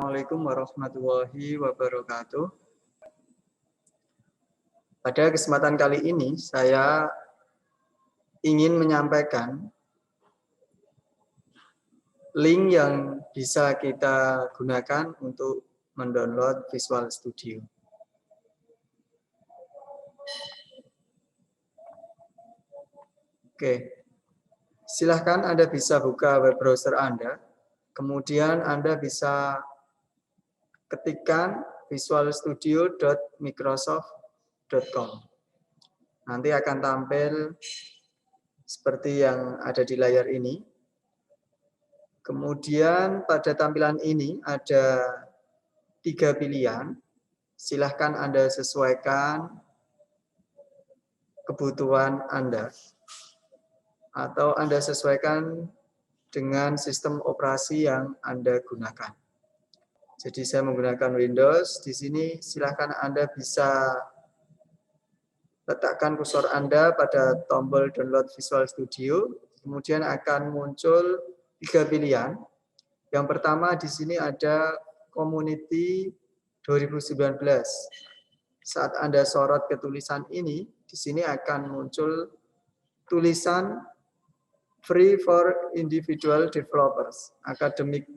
Assalamualaikum warahmatullahi wabarakatuh. Pada kesempatan kali ini saya ingin menyampaikan link yang bisa kita gunakan untuk mendownload Visual Studio. Oke, silahkan Anda bisa buka web browser Anda, kemudian Anda bisa ketikkan visualstudio.microsoft.com. Nanti akan tampil seperti yang ada di layar ini. Kemudian pada tampilan ini ada 3 pilihan. Silahkan Anda sesuaikan kebutuhan Anda. Atau Anda sesuaikan dengan sistem operasi yang Anda gunakan. Jadi saya menggunakan Windows. Di sini silahkan Anda bisa letakkan kursor Anda pada tombol download Visual Studio. Kemudian akan muncul 3 pilihan. Yang pertama di sini ada Community 2019. Saat Anda sorot ke tulisan ini, di sini akan muncul tulisan Free for Individual Developers, Academic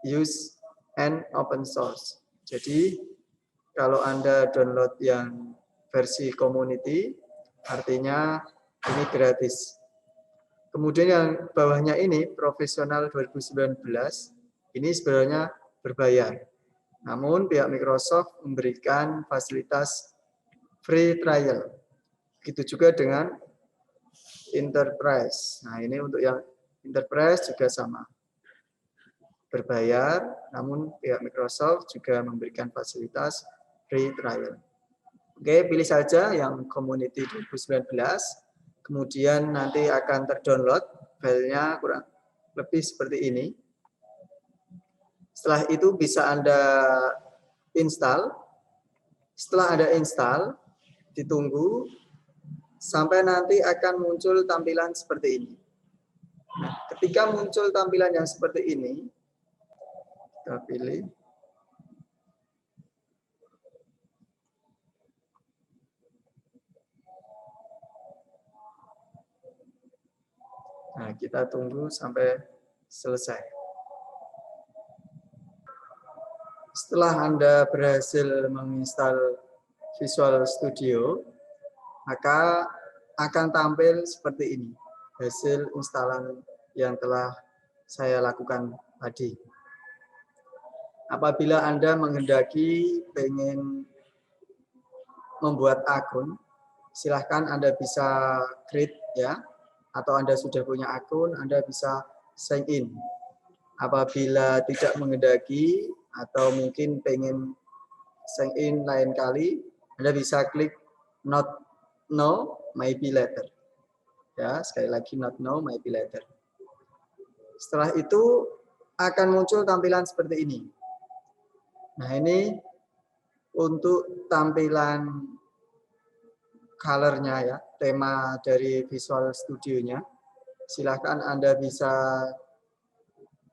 Use and Open Source. Jadi kalau Anda download yang versi community, artinya ini gratis. Kemudian yang bawahnya ini, Profesional 2019, ini sebenarnya berbayar. Namun pihak Microsoft memberikan fasilitas free trial. Begitu juga dengan Enterprise. Nah ini untuk yang Enterprise juga sama. Berbayar, namun pihak Microsoft juga memberikan fasilitas free trial. Oke, pilih saja yang Community 2019. Kemudian nanti akan terdownload filenya kurang lebih seperti ini. Setelah itu bisa Anda install. Setelah Anda install, ditunggu sampai nanti akan muncul tampilan seperti ini. Nah, ketika muncul tampilan yang seperti ini, kita pilih. Nah, kita tunggu sampai selesai. Setelah Anda berhasil menginstal Visual Studio, maka akan tampil seperti ini, hasil instalan yang telah saya lakukan tadi. Apabila Anda menghendaki pengen membuat akun, silahkan Anda bisa create ya, atau Anda sudah punya akun, Anda bisa sign in. Apabila tidak menghendaki atau mungkin pengen sign in lain kali, Anda bisa klik not now, maybe later. Ya, sekali lagi not now, maybe later. Setelah itu akan muncul tampilan seperti ini. Nah, ini untuk tampilan color-nya ya, tema dari Visual Studio-nya. Silahkan Anda bisa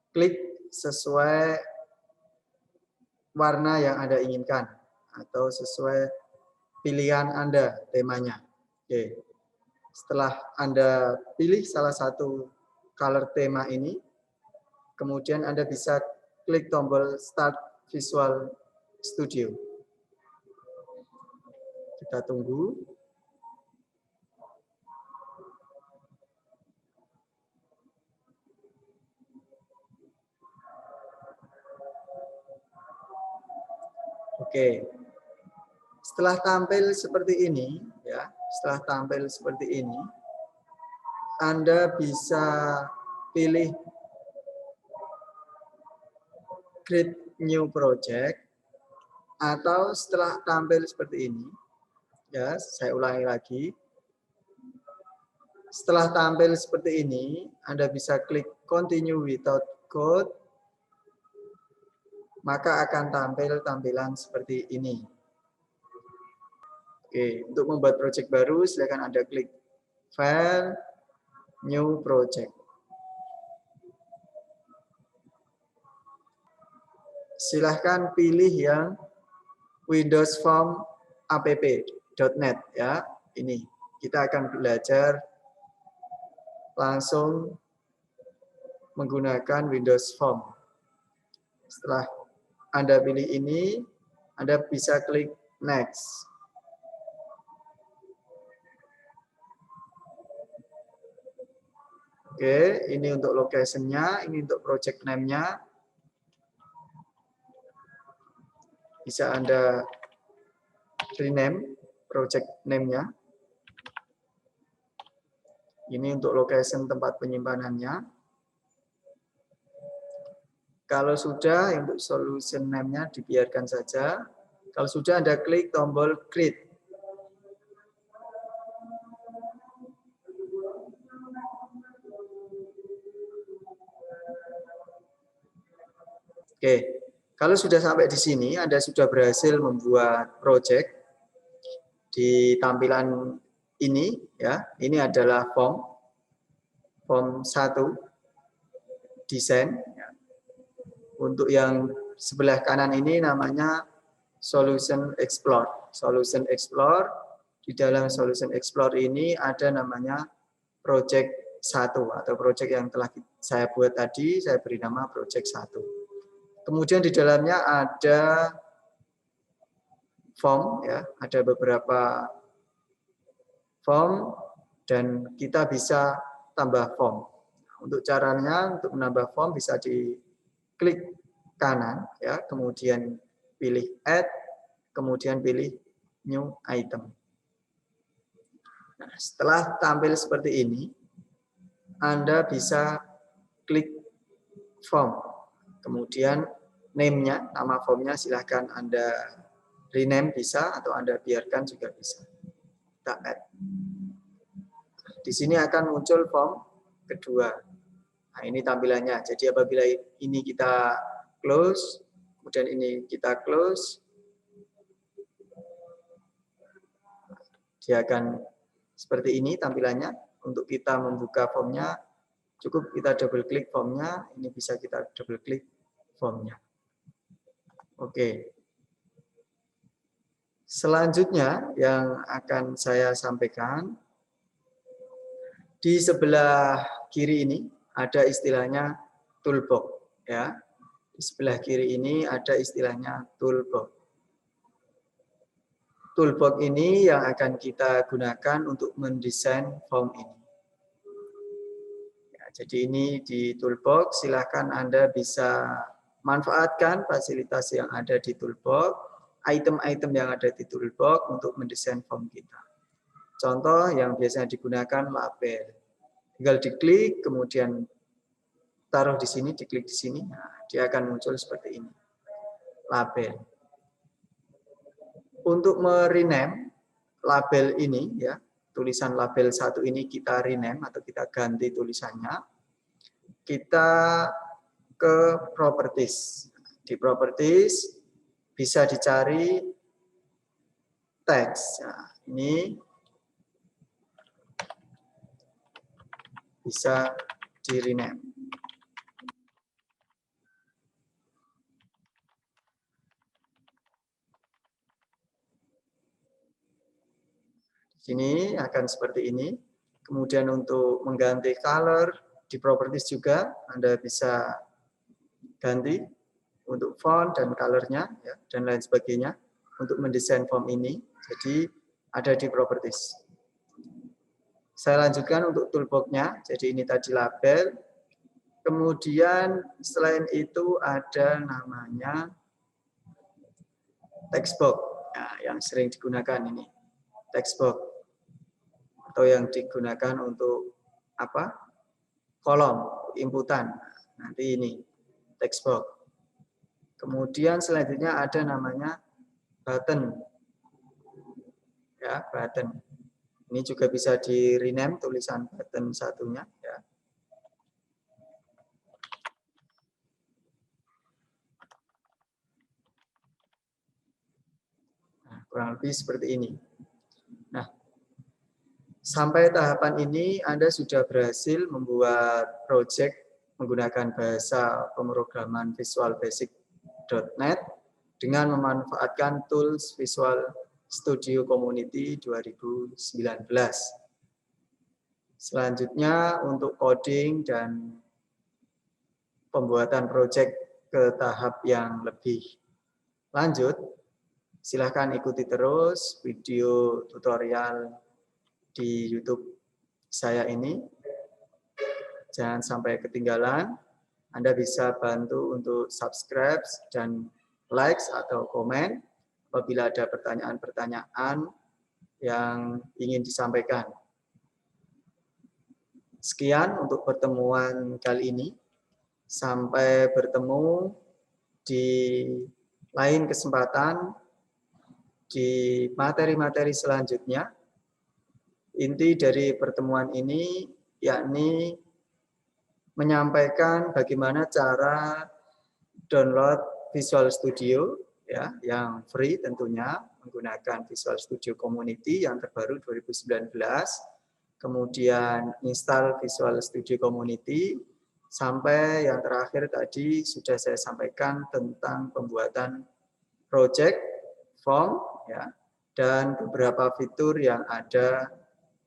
klik sesuai warna yang Anda inginkan atau sesuai pilihan Anda temanya. Oke. Setelah Anda pilih salah satu color tema ini, kemudian Anda bisa klik tombol Start Visual Studio. Kita tunggu. Oke. Setelah tampil seperti ini, ya, setelah tampil seperti ini, Anda bisa pilih Create New Project, atau setelah tampil seperti ini, ya, saya ulangi lagi. Setelah tampil seperti ini, Anda bisa klik Continue Without Code, maka akan tampil tampilan seperti ini. Oke, untuk membuat project baru, silakan Anda klik File, New Project. silahkan pilih yang Windows Form app.net ya. Ini kita akan belajar langsung menggunakan Windows Form. Setelah Anda pilih ini, Anda bisa klik Next. Oke, ini untuk location-nya, ini untuk project name-nya. Bisa Anda rename project name-nya. Ini untuk location tempat penyimpanannya. Kalau sudah, untuk solution name-nya dibiarkan saja. Kalau sudah, Anda klik tombol create. Oke, kalau sudah sampai di sini, Anda sudah berhasil membuat project di tampilan ini, ya. Ini adalah form 1 desain. Untuk yang sebelah kanan ini namanya Solution Explore. Solution Explore, di dalam Solution Explore ini ada namanya project 1 atau project yang telah saya buat tadi, saya beri nama project 1. Kemudian di dalamnya ada form, ya, ada beberapa form dan kita bisa tambah form. Untuk caranya, untuk menambah form bisa diklik kanan, ya, kemudian pilih add, kemudian pilih new item. Nah, setelah tampil seperti ini, Anda bisa klik form. Kemudian name-nya, nama formnya silahkan Anda rename bisa atau Anda biarkan juga bisa. Kita add. Di sini akan muncul form kedua. Nah, ini tampilannya. Jadi apabila ini kita close, kemudian ini kita close, dia akan seperti ini tampilannya. Untuk kita membuka formnya, cukup kita double klik formnya, ini bisa kita double klik formnya. Oke. Selanjutnya yang akan saya sampaikan, di sebelah kiri ini ada istilahnya toolbox, ya. Di sebelah kiri ini ada istilahnya toolbox. Toolbox ini yang akan kita gunakan untuk mendesain form ini. Ya, jadi ini di toolbox, silakan Anda bisa manfaatkan fasilitas yang ada di toolbox, item-item yang ada di toolbox untuk mendesain form kita. Contoh yang biasanya digunakan label. Tinggal diklik, kemudian taruh di sini, diklik di sini, nah, dia akan muncul seperti ini. Label. Untuk merename label ini, ya, tulisan label 1 ini kita rename atau kita ganti tulisannya, kita ke properties. Di properties bisa dicari teks. Nah, ini bisa di rename. Sini akan seperti ini. Kemudian untuk mengganti color di properties juga Anda bisa ganti untuk font dan colornya, ya, dan lain sebagainya untuk mendesain form ini. Jadi ada di properties. Saya lanjutkan untuk toolbox-nya. Jadi ini tadi label. Kemudian selain itu ada namanya text box, nah, yang sering digunakan ini text box, atau yang digunakan untuk apa? Kolom inputan. Nanti ini text box. Kemudian selanjutnya ada namanya button. Ya, button. Ini juga bisa di rename tulisan button satunya, ya. Nah, kurang lebih seperti ini. Nah, sampai tahapan ini Anda sudah berhasil membuat project menggunakan bahasa pemrograman Visual Basic .NET dengan memanfaatkan tools Visual Studio Community 2019. Selanjutnya untuk coding dan pembuatan proyek ke tahap yang lebih lanjut, silahkan ikuti terus video tutorial di YouTube saya ini. Jangan sampai ketinggalan. Anda bisa bantu untuk subscribe dan like atau komen apabila ada pertanyaan-pertanyaan yang ingin disampaikan. Sekian untuk pertemuan kali ini. Sampai bertemu di lain kesempatan di materi-materi selanjutnya. Inti dari pertemuan ini yakni menyampaikan bagaimana cara download Visual Studio ya, yang free tentunya menggunakan Visual Studio Community yang terbaru 2019. Kemudian install Visual Studio Community sampai yang terakhir tadi sudah saya sampaikan tentang pembuatan project, form, ya, dan beberapa fitur yang ada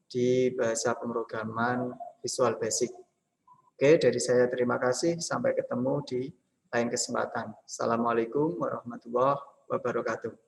di bahasa pemrograman Visual Basic. Oke, dari saya terima kasih. Sampai ketemu di lain kesempatan. Assalamualaikum warahmatullahi wabarakatuh.